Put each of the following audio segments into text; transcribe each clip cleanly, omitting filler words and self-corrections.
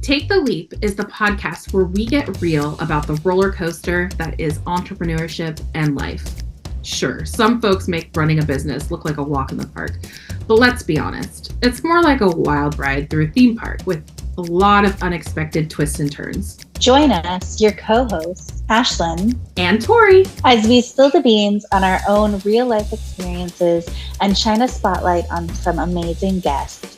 Take the Leap is the podcast where we get real about the roller coaster that is entrepreneurship and life. Sure, some folks make running a business look like a walk in the park, but let's be honest, it's more like a wild ride through a theme park with a lot of unexpected twists and turns. Join us, your co-hosts, Ashlyn and Tori, as we spill the beans on our own real-life experiences and shine a spotlight on some amazing guests.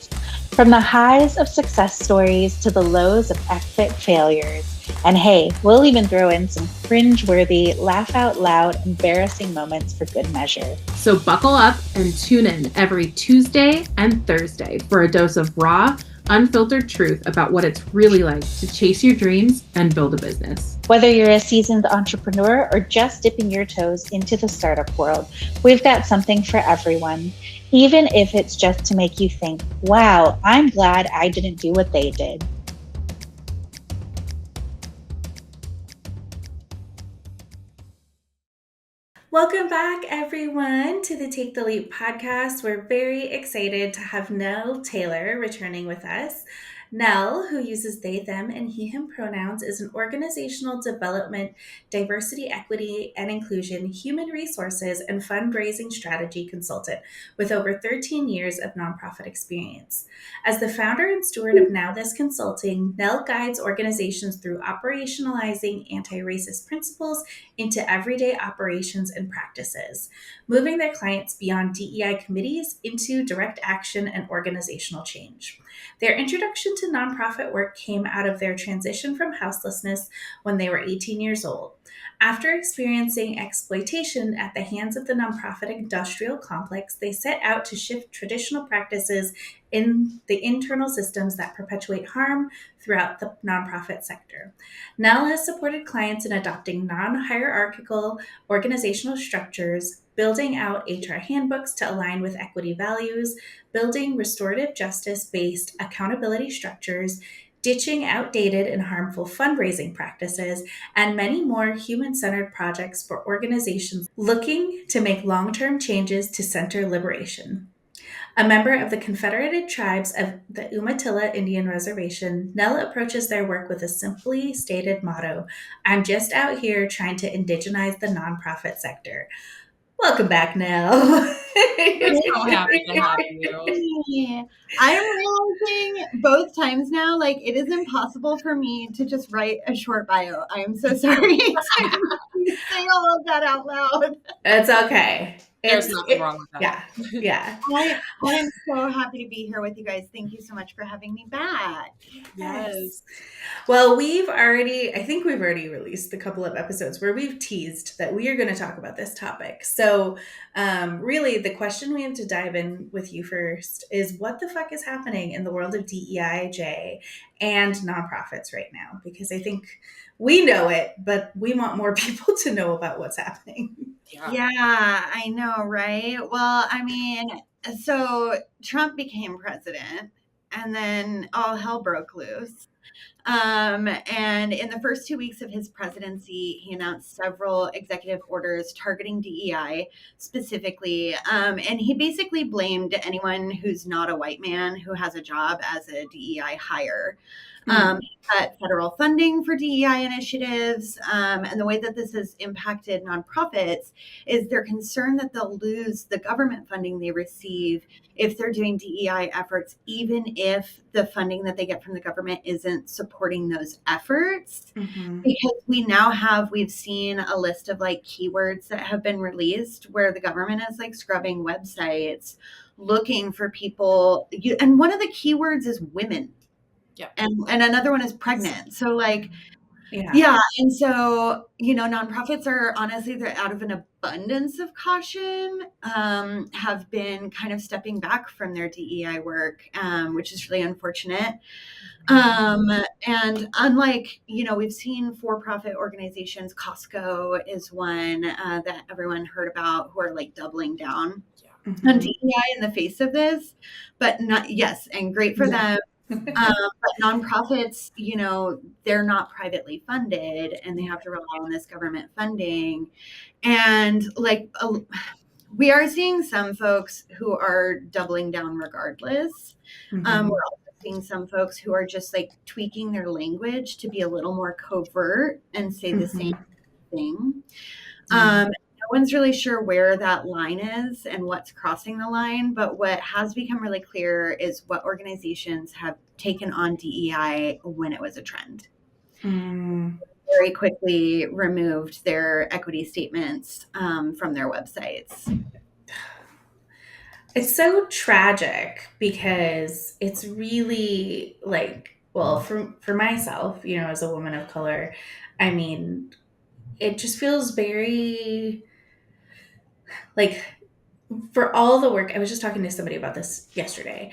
From the highs of success stories to the lows of epic failures. And hey, we'll even throw in some cringe-worthy, laugh-out-loud, embarrassing moments for good measure. So buckle up and tune in every Tuesday and Thursday for a dose of raw, unfiltered truth about what it's really like to chase your dreams and build a business. Whether you're a seasoned entrepreneur or just dipping your toes into the startup world, we've got something for everyone. Even if it's just to make you think, wow, I'm glad I didn't do what they did. Welcome back, everyone, to the Take the Leap podcast. We're very excited to have Nell Taylor returning with us. Nell, who uses they, them, and he, him pronouns, is an organizational development, diversity, equity, and inclusion, human resources, and fundraising strategy consultant with over 13 years of nonprofit experience. As the founder and steward of Now This Consulting, Nell guides organizations through operationalizing anti-racist principles into everyday operations and practices, moving their clients beyond DEI committees into direct action and organizational change. Their introduction to nonprofit work came out of their transition from houselessness when they were 18 years old. After experiencing exploitation at the hands of the nonprofit industrial complex, they set out to shift traditional practices in the internal systems that perpetuate harm throughout the nonprofit sector. Nell has supported clients in adopting non-hierarchical organizational structures, building out HR handbooks to align with equity values, building restorative justice-based accountability structures, ditching outdated and harmful fundraising practices, and many more human-centered projects for organizations looking to make long-term changes to center liberation. A member of the Confederated Tribes of the Umatilla Indian Reservation, Nell approaches their work with a simply stated motto: I'm just out here trying to indigenize the nonprofit sector. Welcome back, Nell. I'm so happy to have you. I'm realizing both times now, like, it is impossible for me to just write a short bio. I am so sorry to say all of that out loud. It's okay. There's nothing wrong with that. Yeah. I am so happy to be here with you guys. Thank you so much for having me back. Yes. Well, I think we've already released a couple of episodes where we've teased that we are going to talk about this topic. So really the question we have to dive in with you first is, what the fuck is happening in the world of DEI and nonprofits right now? Because I think we know it, but we want more people to know about what's happening. Yeah, I know, right? Well, I mean, so Trump became president and then all hell broke loose. And in the first 2 weeks of his presidency, he announced several executive orders targeting DEI specifically. And he basically blamed anyone who's not a white man who has a job as a DEI hire. Cut federal funding for DEI initiatives. And the way that this has impacted nonprofits is they're concerned that they'll lose the government funding they receive if they're doing DEI efforts, even if the funding that they get from the government isn't supporting those efforts. Mm-hmm. Because we've seen a list of like keywords that have been released where the government is like scrubbing websites, looking for people. And one of the keywords is women. Yeah. And another one is pregnant. So like, yeah. And so, nonprofits are honestly, they're out of an abundance of caution, have been kind of stepping back from their DEI work, which is really unfortunate. And unlike, we've seen for-profit organizations, Costco is one that everyone heard about, who are like doubling down on DEI in the face of this, but and great for them. But nonprofits, they're not privately funded and they have to rely on this government funding. And we are seeing some folks who are doubling down regardless. We're also seeing some folks who are just like tweaking their language to be a little more covert and say the same thing. No one's really sure where that line is and what's crossing the line, but what has become really clear is what organizations have taken on DEI when it was a trend. Very quickly removed their equity statements from their websites. It's so tragic because it's really like, well, for myself, you know, as a woman of color, I mean, it just feels very like, for all the work, I was just talking to somebody about this yesterday.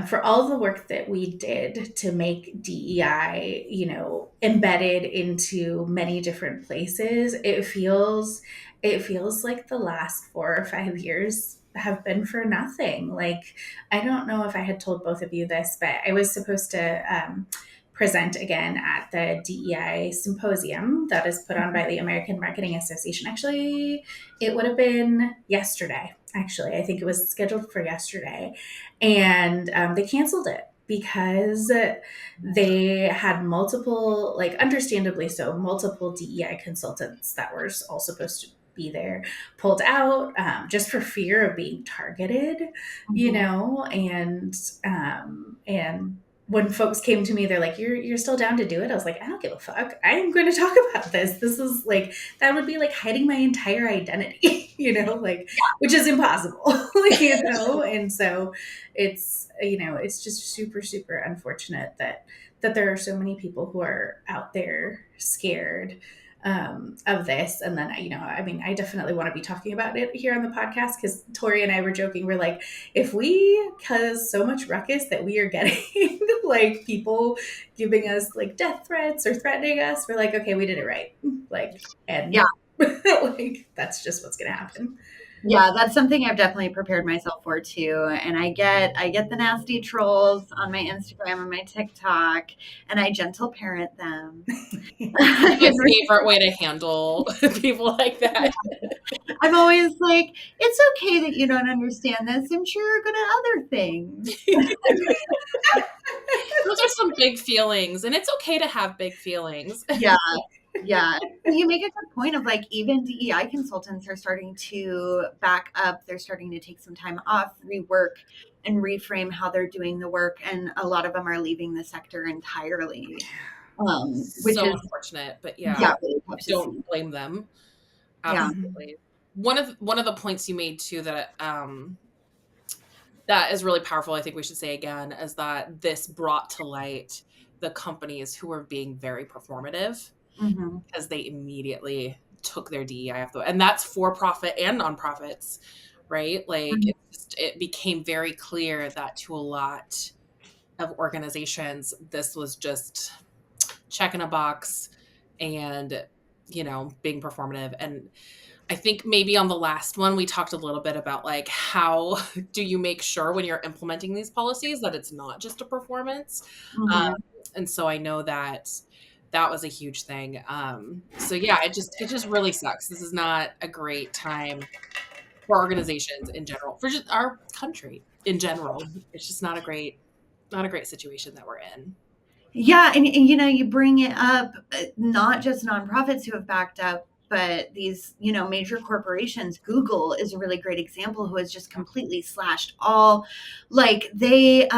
For all the work that we did to make DEI, you know, embedded into many different places, it feels like the last 4 or 5 years have been for nothing. Like, I don't know if I had told both of you this, but I was supposed to present again at the DEI symposium that is put on by the American Marketing Association. Actually, it would have been yesterday. Actually, I think it was scheduled for yesterday, and they canceled it because they had multiple, like, understandably so, multiple DEI consultants that were all supposed to be there pulled out just for fear of being targeted, you know, and when folks came to me, they're like, you're still down to do it? I was like, I don't give a fuck. I am going to talk about this. This is like, that would be like hiding my entire identity, you know, like, which is impossible, you know? And so it's, you know, it's just super, super unfortunate that there are so many people who are out there scared of this. And then, you know, I mean, I definitely want to be talking about it here on the podcast because Tori and I were joking. We're like, if we cause so much ruckus that we are getting like people giving us like death threats or threatening us, we're like, okay, we did it right. Like, and like, that's just what's going to happen. Yeah, that's something I've definitely prepared myself for too. And I get the nasty trolls on my Instagram and my TikTok, and I gentle parent them. My favorite way to handle people like that. I'm always like, it's okay that you don't understand this. I'm sure you're good at other things. Those are some big feelings, and it's okay to have big feelings. Yeah. You make a good point of like, even DEI consultants are starting to back up. They're starting to take some time off, rework, and reframe how they're doing the work. And a lot of them are leaving the sector entirely. Which so is unfortunate, but really I don't blame them. Absolutely. One of the points you made too that that is really powerful, I think we should say again, is that this brought to light the companies who were being very performative because they immediately took their DEI off and that's for profit and nonprofits, right? Like it became very clear that to a lot of organizations, this was just checking a box and, you know, being performative. And I think maybe on the last one, we talked a little bit about like, how do you make sure when you're implementing these policies that it's not just a performance? And so I know that was a huge thing. So yeah, it just really sucks. This is not a great time for organizations in general, for just our country in general. It's just not a great situation that we're in. Yeah. And you know, you bring it up, not just nonprofits who have backed up, but these, you know, major corporations. Google is a really great example, who has just completely slashed all, like they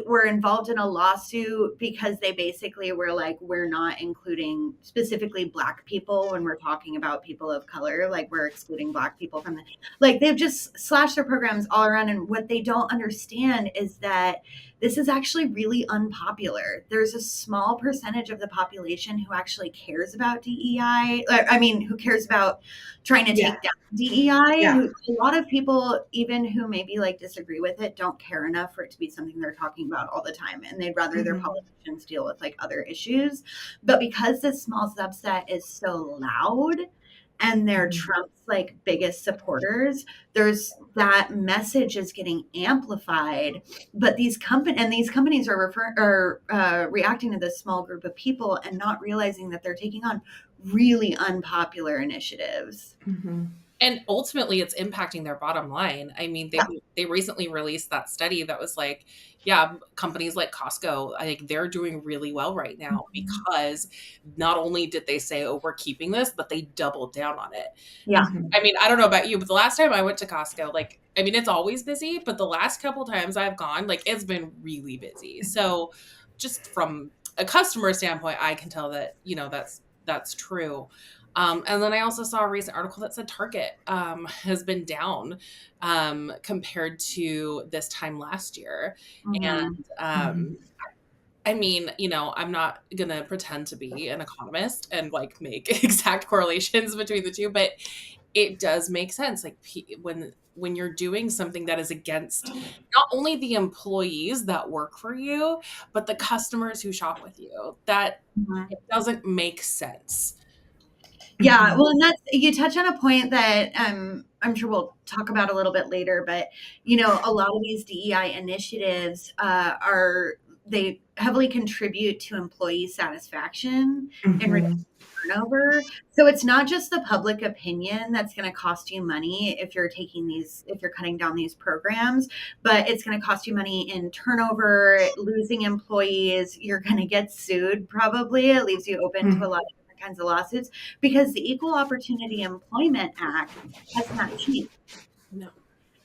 were involved in a lawsuit because they basically were like, we're not including specifically Black people when we're talking about people of color, like we're excluding Black people from the, like they've just slashed their programs all around. And what they don't understand is that this is actually really unpopular. There's a small percentage of the population who actually cares about DEI. I mean, who cares about trying to take down DEI. A lot of people, even who maybe like disagree with it, don't care enough for it to be something they're talking about all the time. And they'd rather their politicians deal with like other issues. But because this small subset is so loud, and they're Trump's like biggest supporters, there's that message is getting amplified. But these companies are reacting to this small group of people and not realizing that they're taking on really unpopular initiatives. And ultimately it's impacting their bottom line. I mean, they recently released that study that was like, yeah, companies like Costco, I think they're doing really well right now because not only did they say, oh, we're keeping this, but they doubled down on it. Yeah. I mean, I don't know about you, but the last time I went to Costco, like, I mean, it's always busy, but the last couple times I've gone, like, it's been really busy. So just from a customer standpoint, I can tell that, you know, that's true. And then I also saw a recent article that said Target has been down compared to this time last year. And I mean, you know, I'm not gonna pretend to be an economist and like make exact correlations between the two, but it does make sense. Like when you're doing something that is against not only the employees that work for you, but the customers who shop with you, that it doesn't make sense. Yeah, well, and that's, you touch on a point that I'm sure we'll talk about a little bit later, but you know, a lot of these DEI initiatives they heavily contribute to employee satisfaction and reduce turnover. So it's not just the public opinion that's going to cost you money if you're cutting down these programs, but it's going to cost you money in turnover, losing employees. You're going to get sued probably. It leaves you open to a lot of different kinds of lawsuits because the Equal Opportunity Employment Act has not changed. No.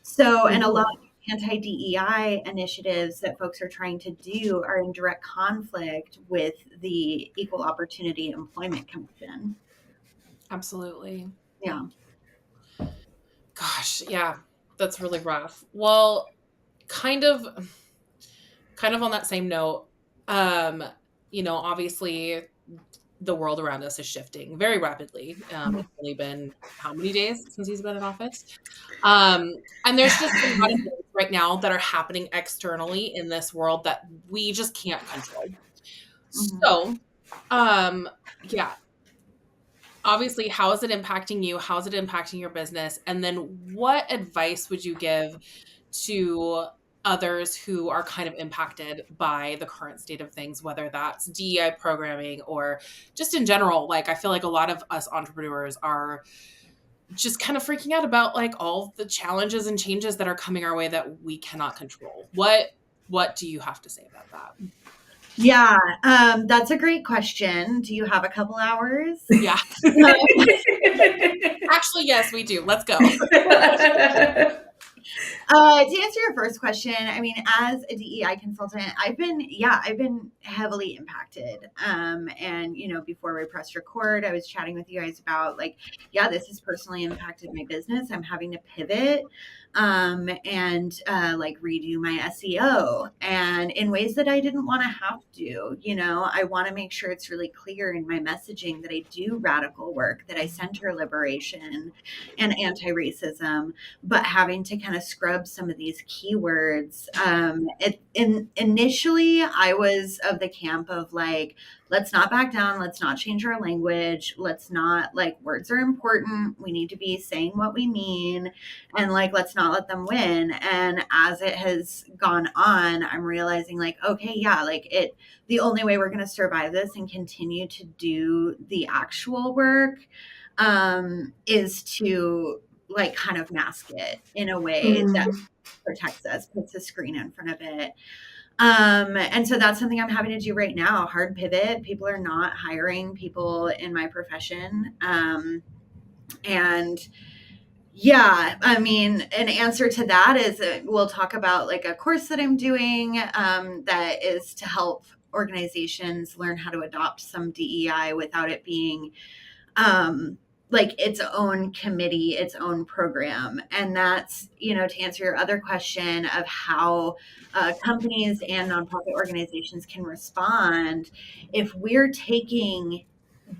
So, and a lot of anti-DEI initiatives that folks are trying to do are in direct conflict with the Equal Opportunity Employment Commission. Absolutely. Yeah. Gosh, yeah, that's really rough. Well, kind of on that same note, you know, obviously the world around us is shifting very rapidly. It's only been how many days since he's been in office? And there's just a lot of things right now that are happening externally in this world that we just can't control. So, yeah, obviously, how is it impacting you? How is it impacting your business? And then what advice would you give to others who are kind of impacted by the current state of things, whether that's DEI programming or just in general? Like, I feel like a lot of us entrepreneurs are just kind of freaking out about like all the challenges and changes that are coming our way that we cannot control. What do you have to say about that? Yeah, that's a great question. Do you have a couple hours? Yeah. Actually, yes, we do. Let's go. To answer your first question, I mean, as a DEI consultant, I've been heavily impacted. And you know, before we pressed record, I was chatting with you guys about like, yeah, this has personally impacted my business. I'm having to pivot, and like redo my SEO, and in ways that I didn't want to have to. You know, I want to make sure it's really clear in my messaging that I do radical work, that I center liberation and anti-racism, but having to kind of scrub some of these keywords. Initially, I was of the camp of like, let's not back down. Let's not change our language. Let's not, like, words are important. We need to be saying what we mean. And like, let's not let them win. And as it has gone on, I'm realizing like, okay, yeah, like the only way we're going to survive this and continue to do the actual work is to like kind of mask it in a way that protects us, puts a screen in front of it. And so that's something I'm having to do right now. Hard pivot. People are not hiring people in my profession. And yeah, I mean, an answer to that is we'll talk about like a course that I'm doing that is to help organizations learn how to adopt some DEI without it being like its own committee, its own program. And that's, you know, to answer your other question of how companies and nonprofit organizations can respond. If we're taking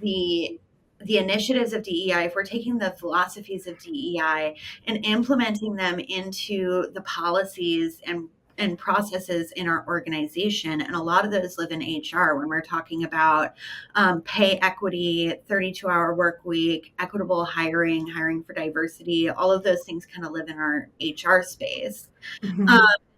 the initiatives of DEI, if we're taking the philosophies of DEI and implementing them into the policies and processes in our organization. And a lot of those live in HR when we're talking about pay equity, 32-hour work week, equitable hiring, hiring for diversity, all of those things kind of live in our HR space.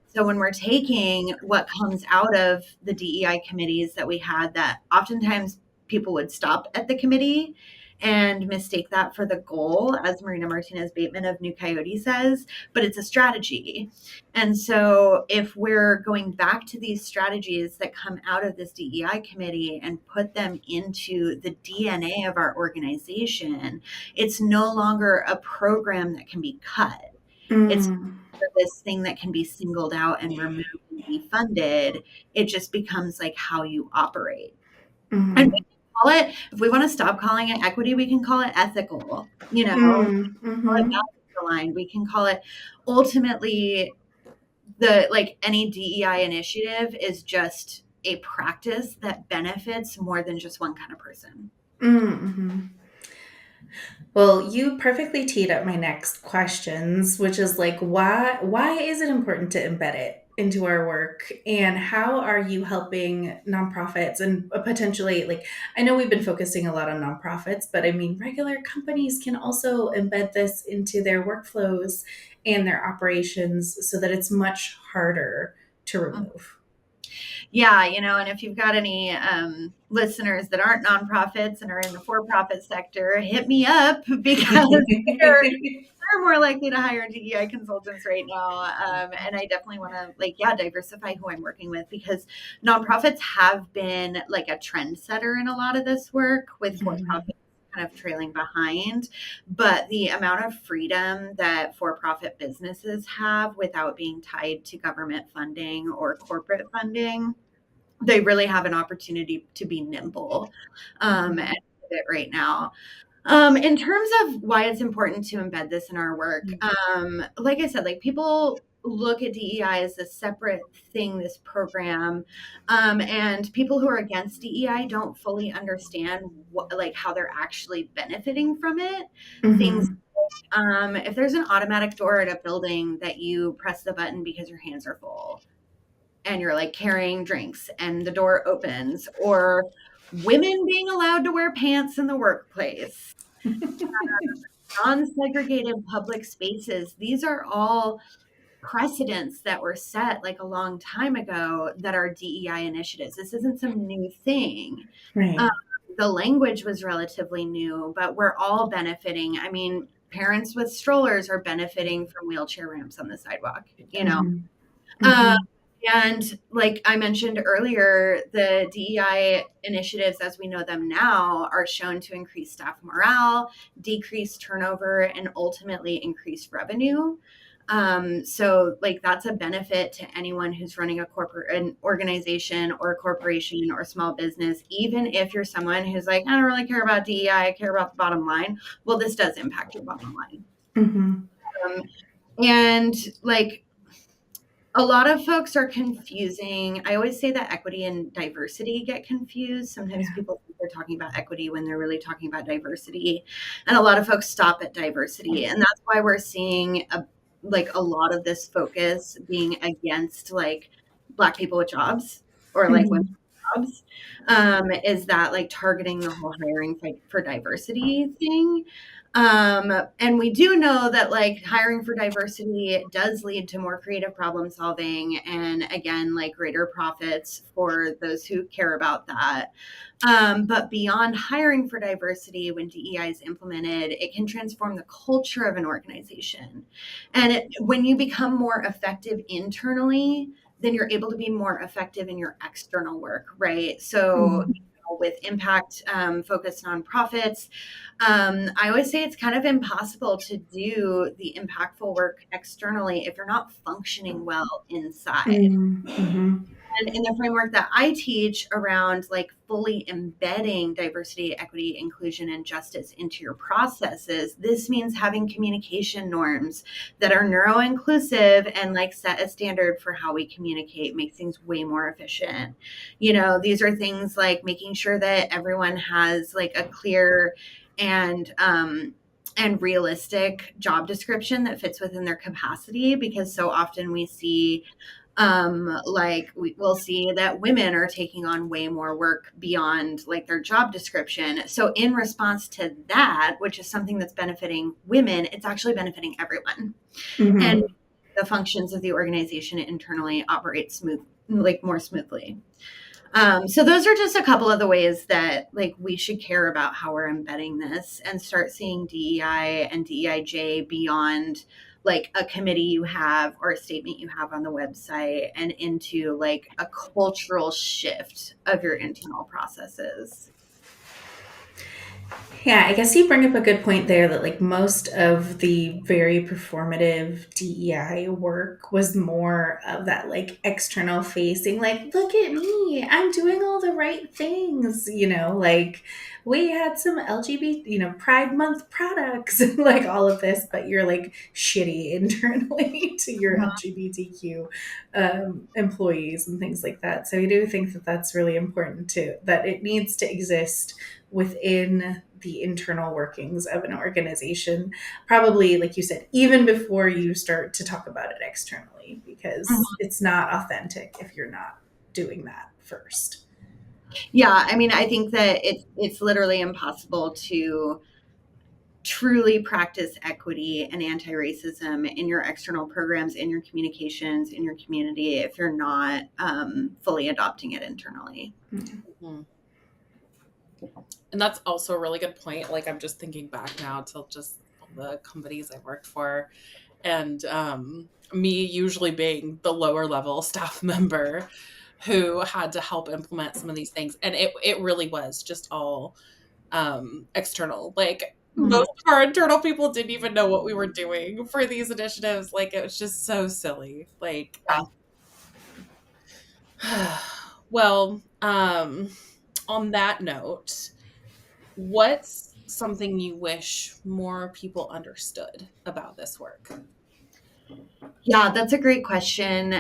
So when we're taking what comes out of the DEI committees that we had, that oftentimes people would stop at the committee and mistake that for the goal, as Marina Martinez Bateman of New Coyote says, but it's a strategy. And so if we're going back to these strategies that come out of this DEI committee and put them into the DNA of our organization, it's no longer a program that can be cut. It's this thing that can be singled out and removed and defunded. It just becomes like how you operate. And we can call it, if we want to stop calling it equity, we can call it ethical, you know, call it values aligned. We can call it, ultimately, any DEI initiative is just a practice that benefits more than just one kind of person. Well, you perfectly teed up my next questions, which is like, why is it important to embed it into our work, and how are you helping nonprofits and potentially, like, I know we've been focusing a lot on nonprofits, but I mean, regular companies can also embed this into their workflows and their operations so that it's much harder to remove. Yeah, and if you've got any listeners that aren't nonprofits and are in the for-profit sector, hit me up, because they're more likely to hire DEI consultants right now. And I definitely want to diversify who I'm working with, because nonprofits have been like a trendsetter in a lot of this work, with for-profits kind of trailing behind. But the amount of freedom that for-profit businesses have without being tied to government funding or corporate funding, they really have an opportunity to be nimble and pivot right now. In terms of why it's important to embed this in our work, like I said, people look at DEI as a separate thing, this program, and people who are against DEI don't fully understand how they're actually benefiting from it. Things if there's an automatic door at a building that you press the button because your hands are full, and you're carrying drinks and the door opens, or women being allowed to wear pants in the workplace, non-segregated public spaces, these are all precedents that were set a long time ago that are DEI initiatives. This isn't some new thing. Right. The language was relatively new, but we're all benefiting. I mean, parents with strollers are benefiting from wheelchair ramps on the sidewalk, And like I mentioned earlier, the DEI initiatives as we know them now are shown to increase staff morale, decrease turnover, and ultimately increase revenue. So that's a benefit to anyone who's running an organization or a corporation or a small business. Even if you're someone who's I don't really care about DEI, I care about the bottom line. Well, this does impact your bottom line. And a lot of folks are confusing. I always say that equity and diversity get confused. Sometimes people think they're talking about equity when they're really talking about diversity. And a lot of folks stop at diversity. And that's why we're seeing a lot of this focus being against Black people with jobs or women with jobs, is that targeting the whole hiring for diversity thing. And we do know that hiring for diversity does lead to more creative problem solving and again, greater profits for those who care about that. But beyond hiring for diversity, when DEI is implemented, it can transform the culture of an organization. And when you become more effective internally, then you're able to be more effective in your external work, right? So with impact focused nonprofits, I always say it's kind of impossible to do the impactful work externally if you're not functioning well inside. And in the framework that I teach around fully embedding diversity, equity, inclusion, and justice into your processes, this means having communication norms that are neuro-inclusive and set a standard for how we communicate, make things way more efficient. These are things like making sure that everyone has a clear and realistic job description that fits within their capacity, because so often we see we'll see that women are taking on way more work beyond their job description. So in response to that, which is something that's benefiting women, it's actually benefiting everyone. And the functions of the organization internally operate more smoothly. So those are just a couple of the ways that like we should care about how we're embedding this and start seeing DEI and DEIJ beyond like a committee you have or a statement you have on the website and into like a cultural shift of your internal processes. Yeah, I guess you bring up a good point there that like most of the very performative DEI work was more of that like external facing, like, look at me, I'm doing all the right things, like we had some LGBT, Pride Month products, like all of this, but you're like shitty internally to your LGBTQ employees and things like that. So I do think that that's really important too, that it needs to exist within the internal workings of an organization, probably like you said, even before you start to talk about it externally, because it's not authentic if you're not doing that first. Yeah, I mean, I think that it's literally impossible to truly practice equity and anti-racism in your external programs, in your communications, in your community, if you're not fully adopting it internally. Mm-hmm. And that's also a really good point. Like, I'm just thinking back now to just the companies I worked for, and me usually being the lower level staff member who had to help implement some of these things. And it really was just all external. Like, most of our internal people didn't even know what we were doing for these initiatives. Like, it was just so silly. Like, well, on that note, what's something you wish more people understood about this work? Yeah, that's a great question.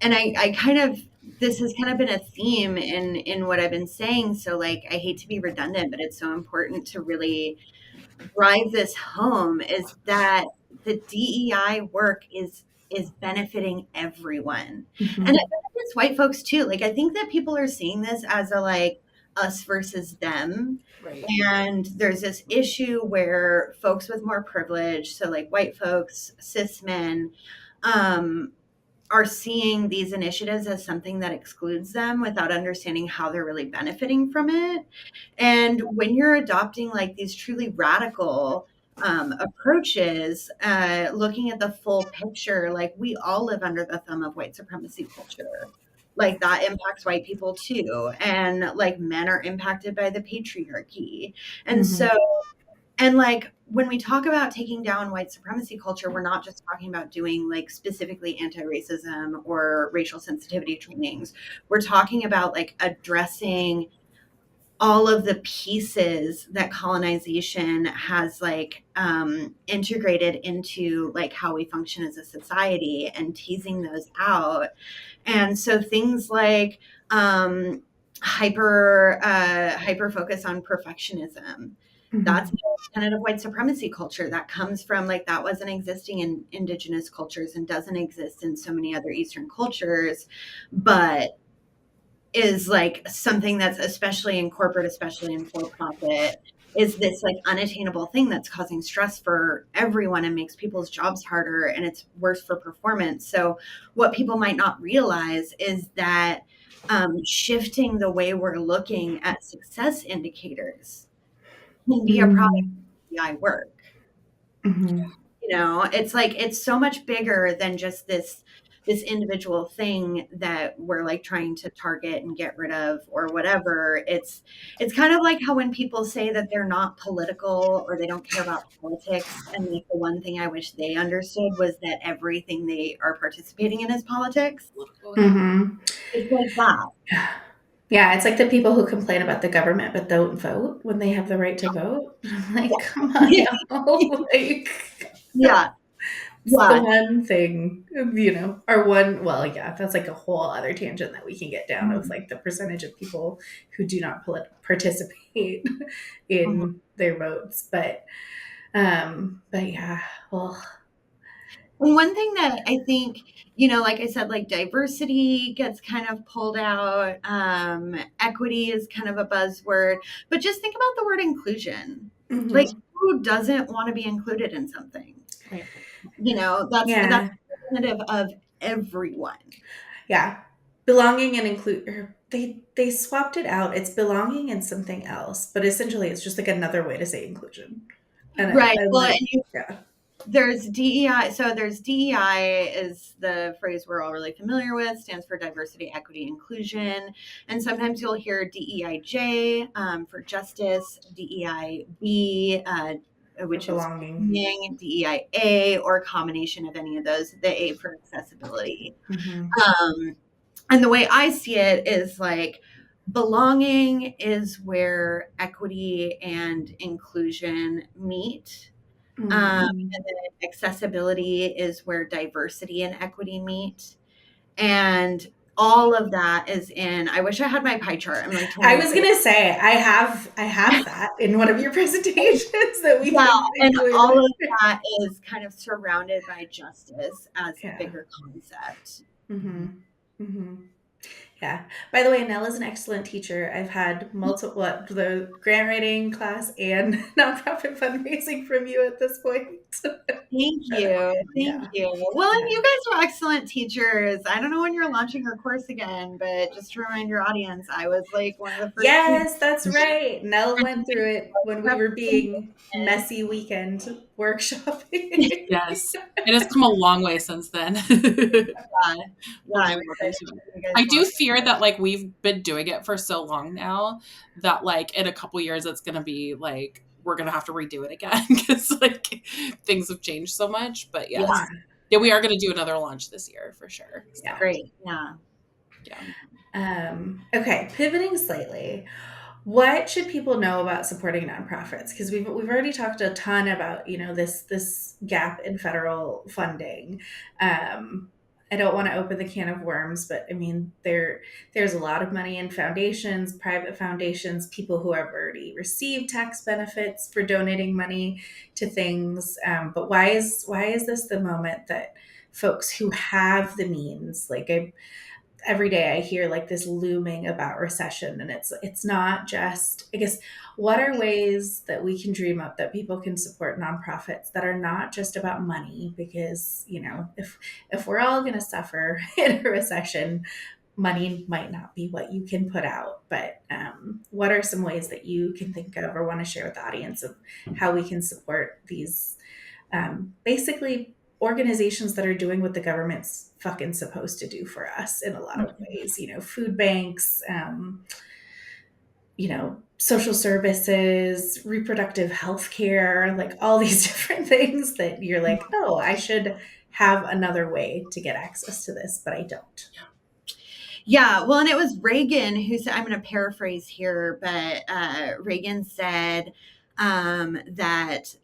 And I kind of, this has kind of been a theme in what I've been saying. So like, I hate to be redundant, but it's so important to really drive this home is that the DEI work is benefiting everyone. And it benefits white folks too. Like I think that people are seeing this as a like us versus them. Right. And there's this issue where folks with more privilege, so like white folks, cis men, are seeing these initiatives as something that excludes them without understanding how they're really benefiting from it. And when you're adopting like these truly radical approaches, looking at the full picture, like we all live under the thumb of white supremacy culture. Like that impacts white people too. And like men are impacted by the patriarchy. And so, and like when we talk about taking down white supremacy culture, we're not just talking about doing like specifically anti-racism or racial sensitivity trainings. We're talking about like addressing all of the pieces that colonization has like integrated into like how we function as a society and teasing those out. And so things like hyper focus on perfectionism. That's kind of white supremacy culture that comes from like that wasn't existing in indigenous cultures and doesn't exist in so many other Eastern cultures, but is like something that's especially in corporate, especially in for-profit, is this like unattainable thing that's causing stress for everyone and makes people's jobs harder and it's worse for performance. So what people might not realize is that shifting the way we're looking at success indicators can be a product of DEI work. You know, it's like it's so much bigger than just this individual thing that we're like trying to target and get rid of or whatever. It's kind of like how when people say that they're not political or they don't care about politics, and like the one thing I wish they understood was that everything they are participating in is politics. It's like that. Yeah, it's like the people who complain about the government but don't vote when they have the right to vote. I'm like, come on, y'all. Like, Yeah. it's the one thing, or one, well, yeah, that's like a whole other tangent that we can get down of like the percentage of people who do not participate in their votes. But yeah, well. And one thing that I think, like I said, like diversity gets kind of pulled out. Equity is kind of a buzzword, but just think about the word inclusion. Like who doesn't want to be included in something? Right. That's representative of everyone. Yeah. belonging and include. They swapped it out. It's belonging and something else, but essentially it's just like another way to say inclusion. And Right. Well, like, and yeah. there's DEI. So there's DEI is the phrase we're all really familiar with, stands for diversity, equity, inclusion. And sometimes you'll hear DEIJ for justice, DEIB, which For is belonging. DEIA, or a combination of any of those, the A for accessibility. Mm-hmm. And the way I see it is like belonging is where equity and inclusion meet. Mm-hmm. And then accessibility is where diversity and equity meet. And all of that is in, I wish I had my pie chart. I'm like, I was gonna say I have that in one of your presentations that we can and include. all of that is kind of surrounded by justice as a bigger concept. Mm-hmm. Mm-hmm. Yeah. By the way, Nell is an excellent teacher. I've had multiple the grant writing class and nonprofit fundraising from you at this point. Thank you. Thank you. Well, and you guys are excellent teachers. I don't know when you're launching your course again, but just to remind your audience, I was like one of the first. Yes, that's right. Nell went through it when we were being messy weekend workshopping. Yes. It has come a long way since then. I do fear that like we've been doing it for so long now that like in a couple years it's going to be like we're going to have to redo it again because like things have changed so much. But yes, yeah, we are going to do another launch this year for sure. So. Yeah. Great. Yeah. Okay, pivoting slightly. What should people know about supporting nonprofits? Because we've already talked a ton about this gap in federal funding. I don't want to open the can of worms, but I mean there's a lot of money in foundations, private foundations, people who have already received tax benefits for donating money to things. But why is this the moment that folks who have the means, like every day I hear like this looming about recession, and it's not just, I guess, what are ways that we can dream up that people can support nonprofits that are not just about money? Because, if we're all going to suffer in a recession, money might not be what you can put out. But what are some ways that you can think of or want to share with the audience of how we can support these basically organizations that are doing what the government's fucking supposed to do for us in a lot of ways, food banks, social services, reproductive health care, like all these different things that you're like, oh, I should have another way to get access to this, but I don't. Yeah, well, and it was Reagan who said, I'm going to paraphrase here, but Reagan said that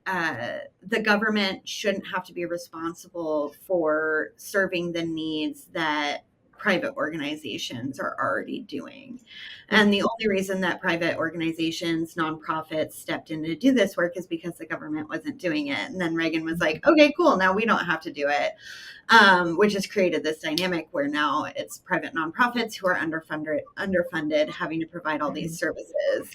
the government shouldn't have to be responsible for serving the needs that private organizations are already doing. And the only reason that private organizations, nonprofits stepped in to do this work is because the government wasn't doing it. And then Reagan was like, okay, cool, now we don't have to do it. Which has created this dynamic where now it's private nonprofits who are underfunded, having to provide all these services.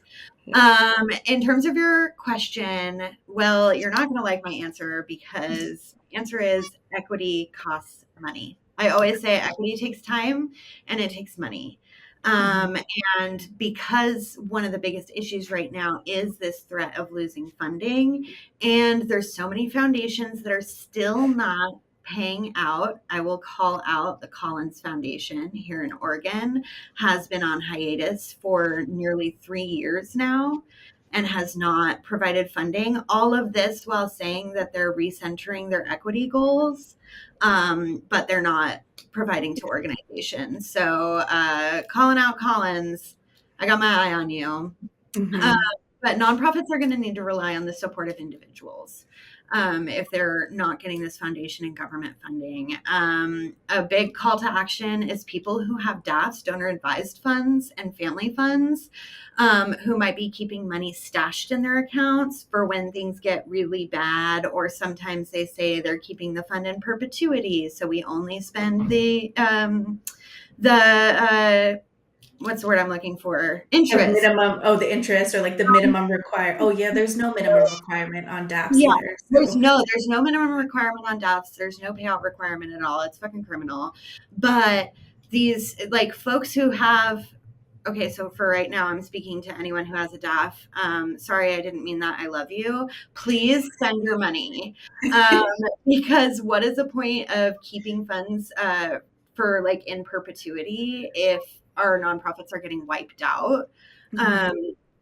In terms of your question, well, you're not going to like my answer because the answer is equity costs money. I always say equity takes time and it takes money. And because one of the biggest issues right now is this threat of losing funding, and there's so many foundations that are still not paying out. I will call out the Collins Foundation here in Oregon has been on hiatus for nearly 3 years now and has not provided funding. All of this while saying that they're recentering their equity goals, but they're not providing to organizations. So calling out Collins, I got my eye on you. But nonprofits are going to need to rely on the support of individuals. If they're not getting this foundation and government funding. A big call to action is people who have DAFs, donor advised funds, and family funds, who might be keeping money stashed in their accounts for when things get really bad, or sometimes they say they're keeping the fund in perpetuity. So we only spend the what's the word I'm looking for? Interest. The interest, or like the minimum require. Oh yeah, there's no minimum requirement on DAPs either. So. There's no minimum requirement on DAPs. There's no payout requirement at all. It's fucking criminal. But these like folks who have, okay, so for right now, I'm speaking to anyone who has a DAF. Sorry, I didn't mean that. I love you. Please send your money. Because what is the point of keeping funds for like in perpetuity if our nonprofits are getting wiped out?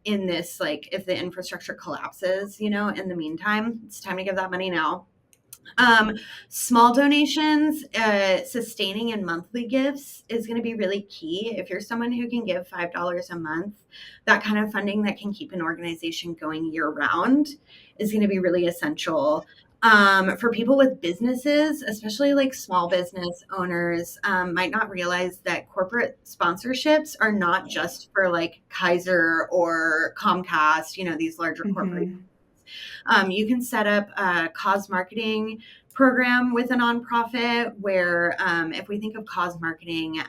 In this, like, if the infrastructure collapses, in the meantime, it's time to give that money now. Small donations, sustaining and monthly gifts is going to be really key. If you're someone who can give $5 a month, that kind of funding that can keep an organization going year round is going to be really essential. For people with businesses, especially like small business owners, might not realize that corporate sponsorships are not just for like Kaiser or Comcast, these larger corporations. You can set up a cause marketing program with a nonprofit where if we think of cause marketing,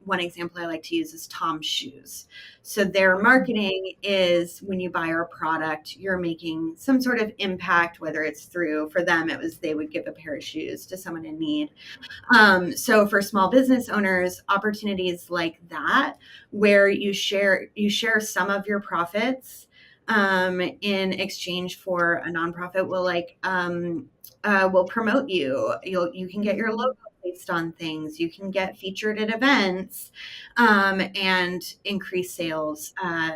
one example I like to use is Tom's Shoes. So their marketing is when you buy our product, you're making some sort of impact, whether it's through, for them, it was they would give a pair of shoes to someone in need. So for small business owners, opportunities like that, where you share some of your profits in exchange for a nonprofit will promote you. You can get your logo placed on things. You can get featured at events and increase sales.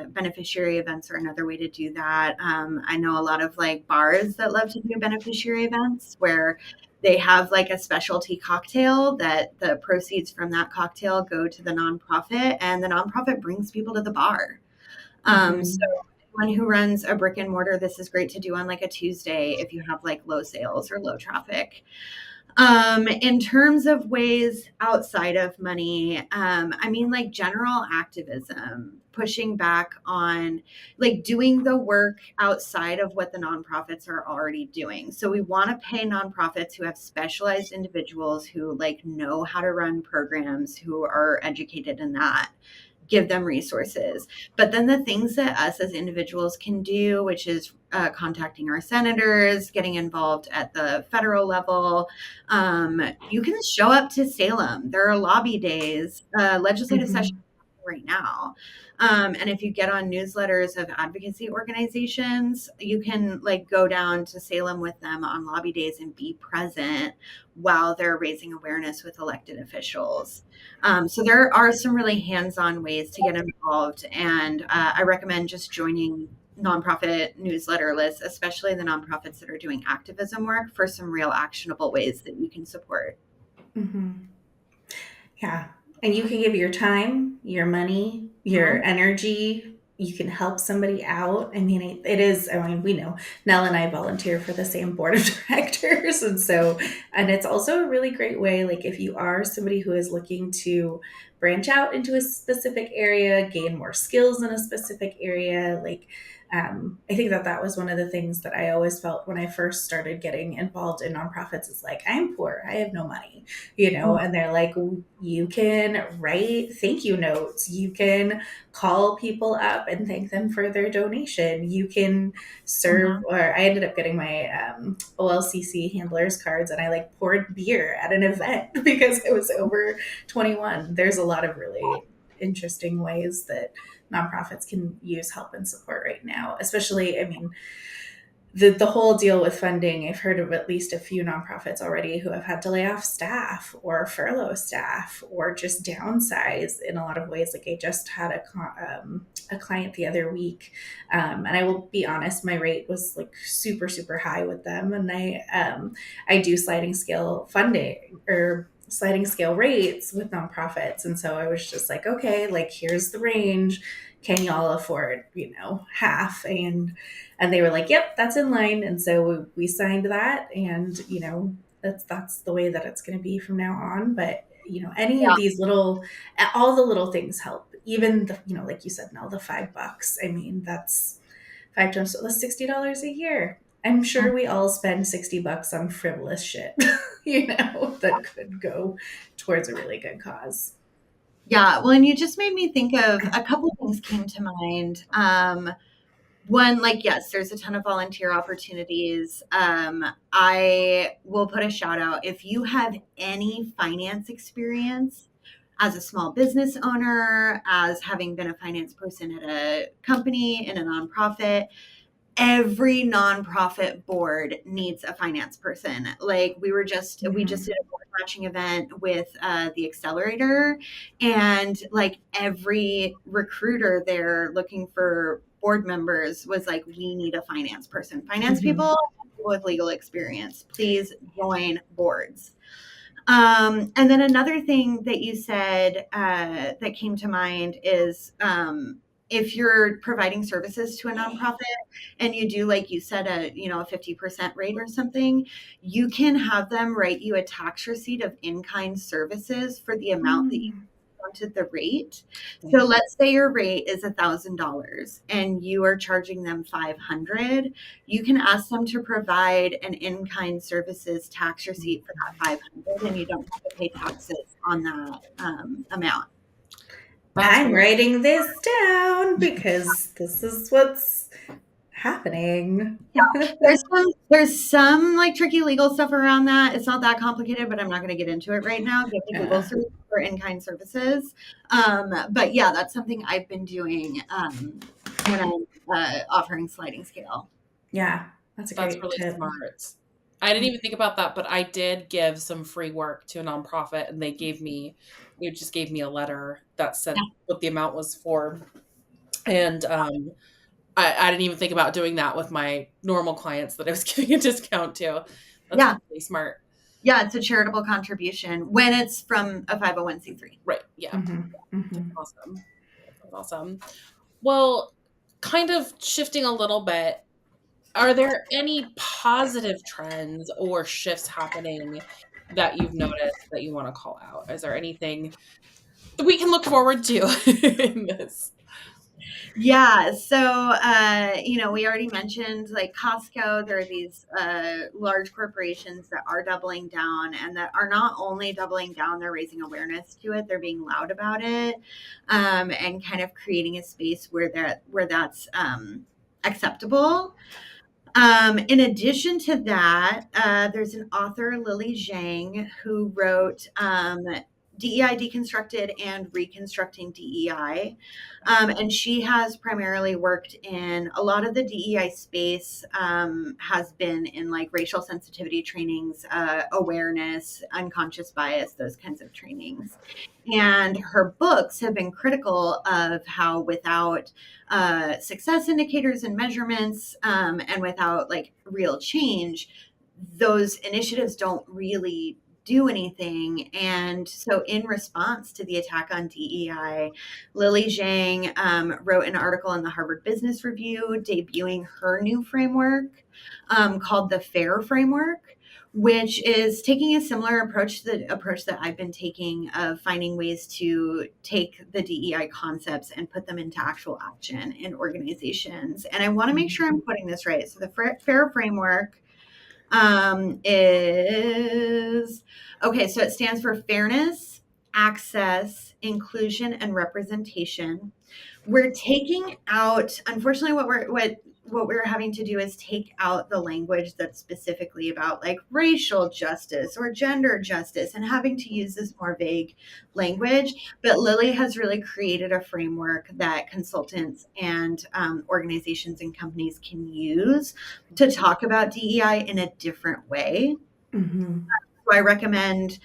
Beneficiary events are another way to do that. I know a lot of like bars that love to do beneficiary events where they have like a specialty cocktail that the proceeds from that cocktail go to the nonprofit, and the nonprofit brings people to the bar. So anyone who runs a brick and mortar, this is great to do on like a Tuesday if you have like low sales or low traffic. In terms of ways outside of money, I mean like general activism, pushing back on like doing the work outside of what the nonprofits are already doing. So we want to pay nonprofits who have specialized individuals who like know how to run programs, who are educated in that. Give them resources. But then the things that us as individuals can do, which is contacting our senators, getting involved at the federal level. You can show up to Salem. There are lobby days, legislative sessions right now. And if you get on newsletters of advocacy organizations, you can like go down to Salem with them on lobby days and be present while they're raising awareness with elected officials. So there are some really hands-on ways to get involved. And I recommend just joining nonprofit newsletter lists, especially the nonprofits that are doing activism work, for some real actionable ways that you can support. Yeah. And you can give your time, your money, your energy. You can help somebody out. I mean, it is, I mean, we know Nell and I volunteer for the same board of directors. And it's also a really great way, like if you are somebody who is looking to branch out into a specific area, gain more skills in a specific area, like I think that was one of the things that I always felt when I first started getting involved in nonprofits is like, I'm poor, I have no money, and they're like, you can write thank you notes, you can call people up and thank them for their donation, you can serve, or I ended up getting my OLCC handlers cards and I like poured beer at an event because I was over 21. There's a lot of really interesting ways that nonprofits can use help and support right now, especially, I mean, the whole deal with funding. I've heard of at least a few nonprofits already who have had to lay off staff or furlough staff or just downsize in a lot of ways. Like I just had a client the other week, and I will be honest, my rate was like super, super high with them. And I do sliding scale funding or sliding scale rates with nonprofits. And so I was just like, okay, like here's the range. Can y'all afford, half? And they were like, yep, that's in line. And so we signed that. And, that's the way that it's going to be from now on. But, any of these all the little things help. Even the, like you said, Nell, the $5. I mean, that's 5 times, so that's $60 a year. I'm sure we all spend $60 on frivolous shit, that could go towards a really good cause. Yeah, well, and you just made me think of a couple of things came to mind. One, like, yes, there's a ton of volunteer opportunities. I will put a shout out. If you have any finance experience as a small business owner, as having been a finance person at a company, in a nonprofit, every nonprofit board needs a finance person. Like we just did a board matching event with the accelerator, and like every recruiter there looking for board members was like, we need a finance person. Finance people with legal experience, please join boards. And then another thing that you said that came to mind is if you're providing services to a nonprofit and you do, like you said, a 50% rate or something, you can have them write you a tax receipt of in-kind services for the amount that you wanted the rate. So let's say your rate is $1,000 and you are charging them $500. You can ask them to provide an in-kind services tax receipt for that $500, and you don't have to pay taxes on that amount. I'm writing this down because this is what's happening. Yeah, there's some like tricky legal stuff around that. It's not that complicated, but I'm not going to get into it right now. Give me Google search for in-kind services. But yeah, that's something I've been doing when I'm offering sliding scale. Yeah, that's really tip. Smart. I didn't even think about that, but I did give some free work to a nonprofit, and they just gave me a letter that said what the amount was for. And I didn't even think about doing that with my normal clients that I was giving a discount to. That's really smart. Yeah, it's a charitable contribution when it's from a 501c3. Right. Yeah. Awesome. Well, kind of shifting a little bit, are there any positive trends or shifts happening that you've noticed that you want to call out? Is there anything that we can look forward to in this? Yeah. So, we already mentioned like Costco. There are these large corporations that are doubling down, and that are not only doubling down, they're raising awareness to it. They're being loud about it, and kind of creating a space where that's acceptable. In addition to that, there's an author, Lily Zhang, who wrote DEI Deconstructed and Reconstructing DEI. And she has primarily worked in a lot of the DEI space, has been in like racial sensitivity trainings, awareness, unconscious bias, those kinds of trainings. And her books have been critical of how without success indicators and measurements, and without like real change, those initiatives don't really do anything. And so in response to the attack on DEI, Lily Zhang wrote an article in the Harvard Business Review debuting her new framework called the FAIR framework, which is taking a similar approach to the approach that I've been taking of finding ways to take the DEI concepts and put them into actual action in organizations. And I want to make sure I'm putting this right. So the FAIR framework is, okay, so it stands for fairness, access, inclusion, and representation. We're taking out, unfortunately, what we're having to do is take out the language that's specifically about like racial justice or gender justice, and having to use this more vague language. But Lily has really created a framework that consultants and organizations and companies can use to talk about DEI in a different way. So I recommend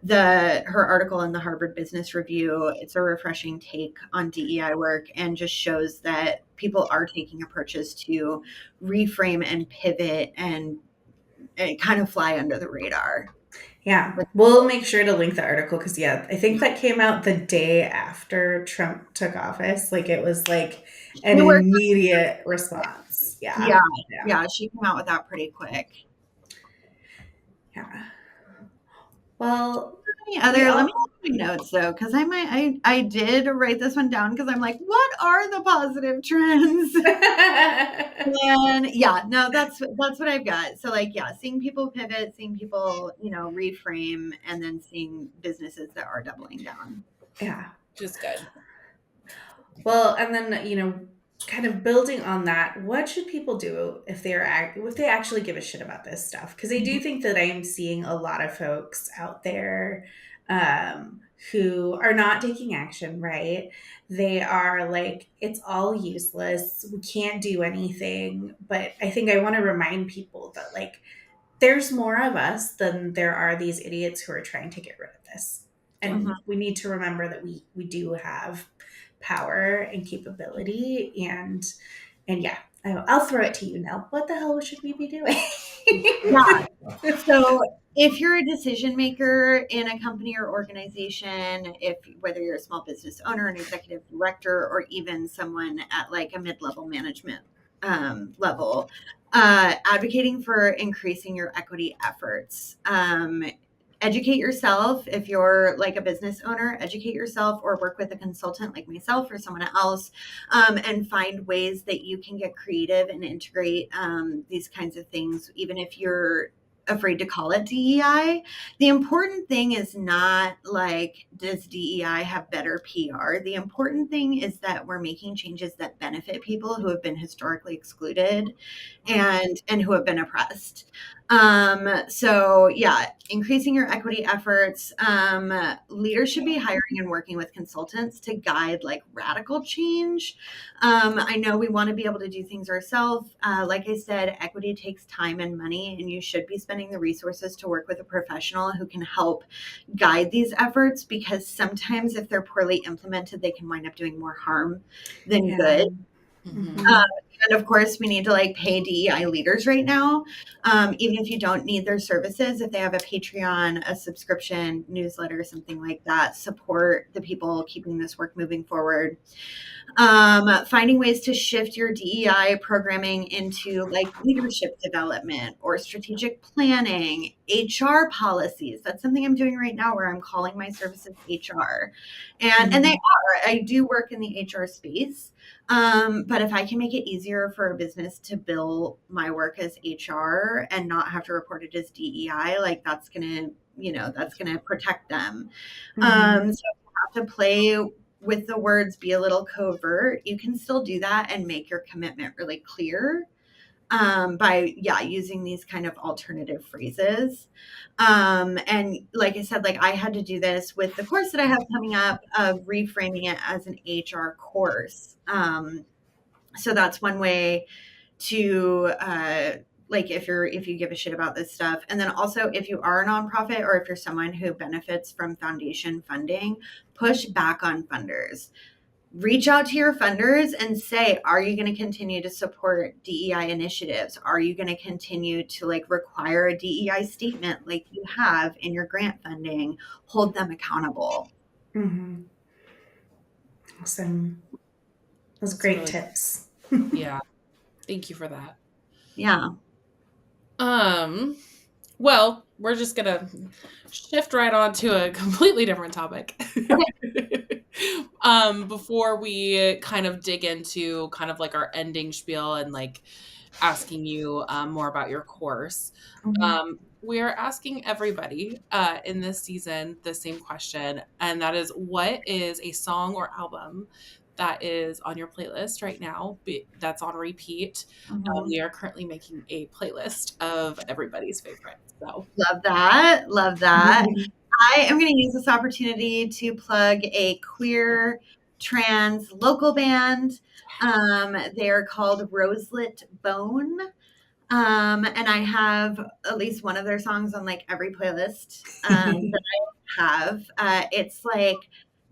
her article in the Harvard Business Review. It's a refreshing take on DEI work, and just shows that people are taking approaches to reframe and pivot and kind of fly under the radar. Yeah, we'll make sure to link the article because, I think that came out the day after Trump took office. Like it was like an immediate response. Yeah, she came out with that pretty quick. Yeah. Well, let me look at my notes though, because I did write this one down because I'm like, what are the positive trends? And that's what I've got. So like, seeing people pivot, seeing people, reframe, and then seeing businesses that are doubling down. Yeah, just good. Well, and then kind of building on that, what should people do if they actually give a shit about this stuff? Because I do think that I'm seeing a lot of folks out there who are not taking action, right? They are like, it's all useless. We can't do anything. But I think I want to remind people that, like, there's more of us than there are these idiots who are trying to get rid of this. And we need to remember that we do have power and capability. And yeah, I'll throw it to you, Nell. What the hell should we be doing? Yeah. So if you're a decision maker in a company or organization, whether you're a small business owner, an executive director, or even someone at like a mid-level management level, advocating for increasing your equity efforts. Educate yourself. If you're like a business owner, educate yourself or work with a consultant like myself or someone else, and find ways that you can get creative and integrate these kinds of things, even if you're afraid to call it DEI. The important thing is not like, does DEI have better PR? The important thing is that we're making changes that benefit people who have been historically excluded and who have been oppressed. So yeah, increasing your equity efforts. Leaders should be hiring and working with consultants to guide like radical change. I know we want to be able to do things ourselves. Like I said, equity takes time and money, and you should be spending the resources to work with a professional who can help guide these efforts, because sometimes if they're poorly implemented, they can wind up doing more harm than good. And of course, we need to like pay DEI leaders right now, even if you don't need their services. If they have a Patreon, a subscription, newsletter, something like that, support the people keeping this work moving forward. Finding ways to shift your DEI programming into like leadership development or strategic planning, HR policies. That's something I'm doing right now, where I'm calling my services HR, and they are. I do work in the HR space, but if I can make it easier for a business to bill my work as HR and not have to report it as DEI, like that's gonna protect them. So if you have to play with the words, be a little covert, you can still do that and make your commitment really clear by using these kind of alternative phrases. And like I said, like I had to do this with the course that I have coming up, of reframing it as an HR course. So that's one way to like if you give a shit about this stuff. And then also, if you are a nonprofit or if you're someone who benefits from foundation funding, push back on funders. Reach out to your funders and say, are you going to continue to support DEI initiatives? Are you going to continue to like require a DEI statement like you have in your grant funding? Hold them accountable. Awesome. Those great really tips. Yeah. Thank you for that. Yeah. Well, we're just gonna shift right on to a completely different topic. Before we kind of dig into kind of like our ending spiel and like asking you more about your course, we are asking everybody in this season the same question, and that is, what is a song or album that is on your playlist right now that's on repeat? We are currently making a playlist of everybody's favorites. So love that. I am going to use this opportunity to plug a queer trans local band. They are called Roselit Bone. And I have at least one of their songs on like every playlist that I have. It's like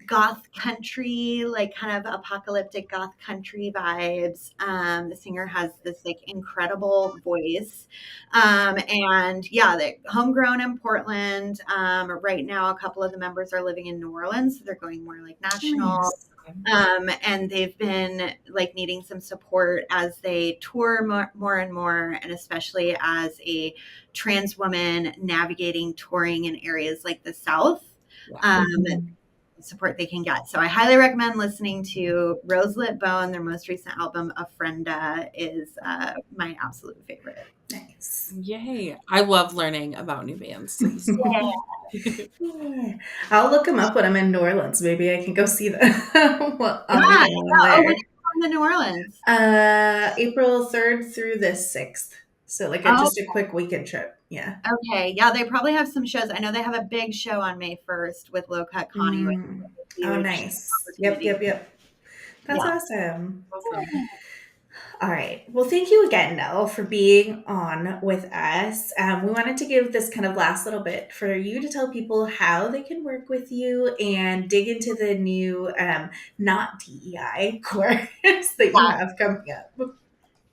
goth country, like kind of apocalyptic goth country vibes. The singer has this like incredible voice. And yeah, they're homegrown in Portland. Right now, a couple of the members are living in New Orleans, so they're going more like national. Nice. And they've been like needing some support as they tour more and more, and especially as a trans woman navigating touring in areas like the South. Support they can get. So I highly recommend listening to Roselit Bone. Their most recent album, Ofrenda, is my absolute favorite. Nice. Yay. I love learning about new bands. Yeah. I'll look them up when I'm in New Orleans. Maybe I can go see them. When in New Orleans? April 3rd through the 6th. So like Oh, just a quick weekend trip. Yeah. okay. Yeah, they probably have some shows. I know they have a big show on May 1st with Low Cut Connie, which is a Oh, huge nice. Yep, opportunity. yep, yep. That's Yeah. awesome. Awesome. All right. Well, thank you again, Nell, for being on with us. We wanted to give this kind of last little bit for you to tell people how they can work with you and dig into the new not DEI course that you have coming up.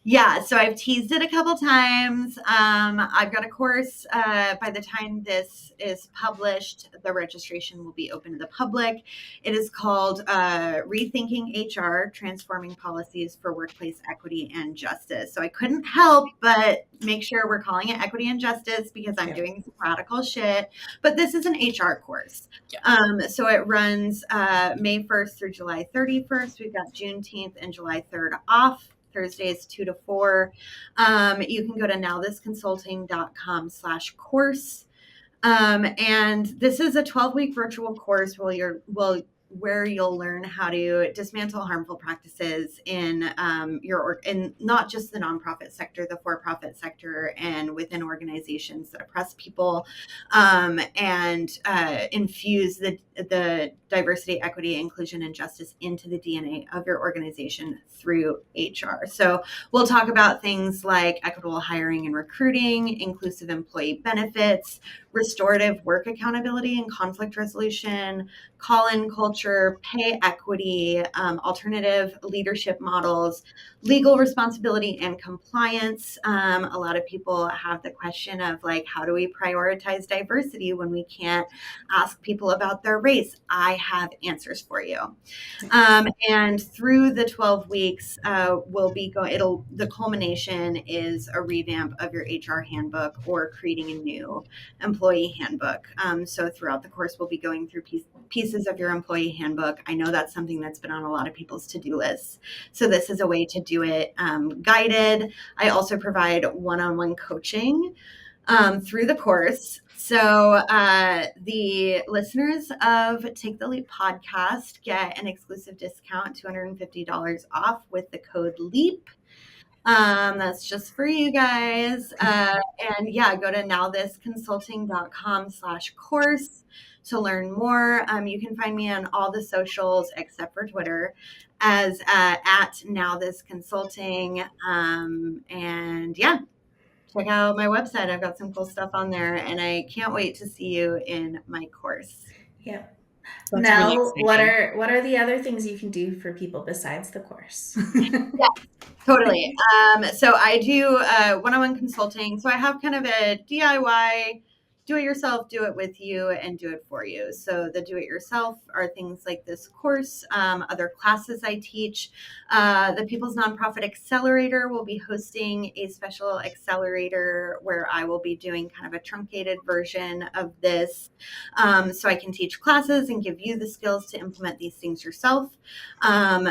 Yeah, so I've teased it a couple times. I've got a course. By the time this is published, the registration will be open to the public. It is called Rethinking HR, Transforming Policies for Workplace Equity and Justice. So I couldn't help but make sure we're calling it Equity and Justice because I'm doing some radical shit. But this is an HR course. So it runs May 1st through July 31st. We've got Juneteenth and July 3rd off. Thursdays 2 to 4. You can go to nowthisconsulting.com/course. And this is a 12-week virtual course where you'll learn how to dismantle harmful practices in in not just the nonprofit sector, the for-profit sector, and within organizations that oppress people, and infuse the diversity, equity, inclusion, and justice into the DNA of your organization through HR. So we'll talk about things like equitable hiring and recruiting, inclusive employee benefits, restorative work accountability and conflict resolution, call-in culture, pay equity, alternative leadership models, legal responsibility and compliance. A lot of people have the question of like, how do we prioritize diversity when we can't ask people about their race? I have answers for you. And through the 12 weeks, the culmination is a revamp of your HR handbook or creating a new employee handbook. So throughout the course, we'll be going through pieces of your employee handbook. I know that's something that's been on a lot of people's to-do lists. So this is a way to do it guided. I also provide one-on-one coaching through the course. So the listeners of Take the Leap podcast get an exclusive discount, $250 off with the code LEAP. That's just for you guys. And yeah, go to nowthisconsulting.com/course to learn more. You can find me on all the socials except for Twitter as at nowthisconsulting. And yeah, check out my website. I've got some cool stuff on there, and I can't wait to see you in my course. Yep. That's Now, really what exciting. are the other things you can do for people besides the course? Yeah, totally. So I do one-on-one consulting. So I have kind of a DIY, do it yourself, do it with you, and do it for you. So the do it yourself are things like this course, other classes I teach. The People's Nonprofit Accelerator will be hosting a special accelerator where I will be doing kind of a truncated version of this, so I can teach classes and give you the skills to implement these things yourself.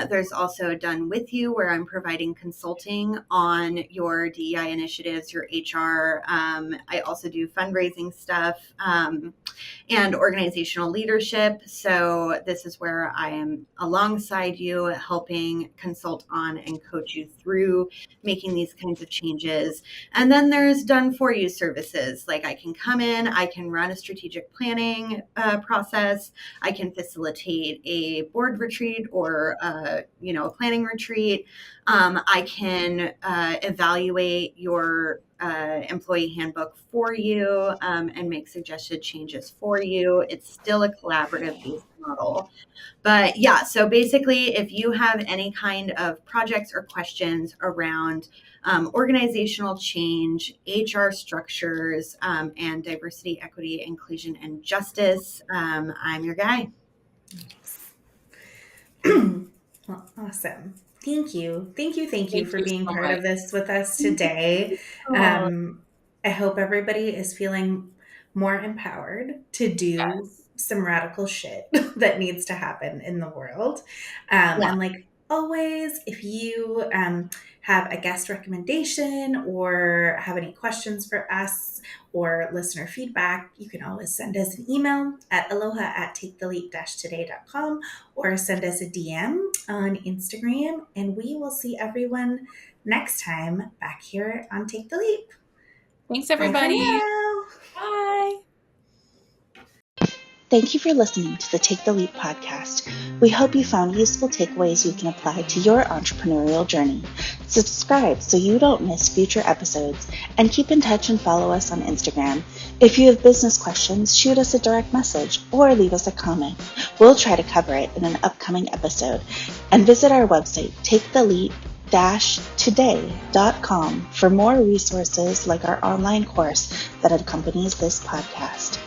There's also Done With You, where I'm providing consulting on your DEI initiatives, your HR. I also do fundraising stuff and organizational leadership. So this is where I am alongside you, helping consult on and coach you through making these kinds of changes. And then there's Done For You services. Like I can come in, I can run a strategic planning process. I can facilitate a board retreat or a planning retreat. I can evaluate your employee handbook for you and make suggested changes for you. It's still a collaborative based model. But yeah, so basically, if you have any kind of projects or questions around organizational change, HR structures, and diversity, equity, inclusion, and justice, I'm your guy. Well, awesome. Thank you. Thank you for being so part much. of this with us today. I hope everybody is feeling more empowered to do some radical shit that needs to happen in the world. And like always, if you have a guest recommendation or have any questions for us or listener feedback, you can always send us an email at aloha@taketheleap-today.com or send us a DM on Instagram, and we will see everyone next time back here on Take the Leap. Thanks, Bye for everybody. now. Bye. Thank you for listening to the Take the Leap podcast. We hope you found useful takeaways you can apply to your entrepreneurial journey. Subscribe so you don't miss future episodes, and keep in touch and follow us on Instagram. If you have business questions, shoot us a direct message or leave us a comment. We'll try to cover it in an upcoming episode. And visit our website, taketheleap-today.com, for more resources like our online course that accompanies this podcast.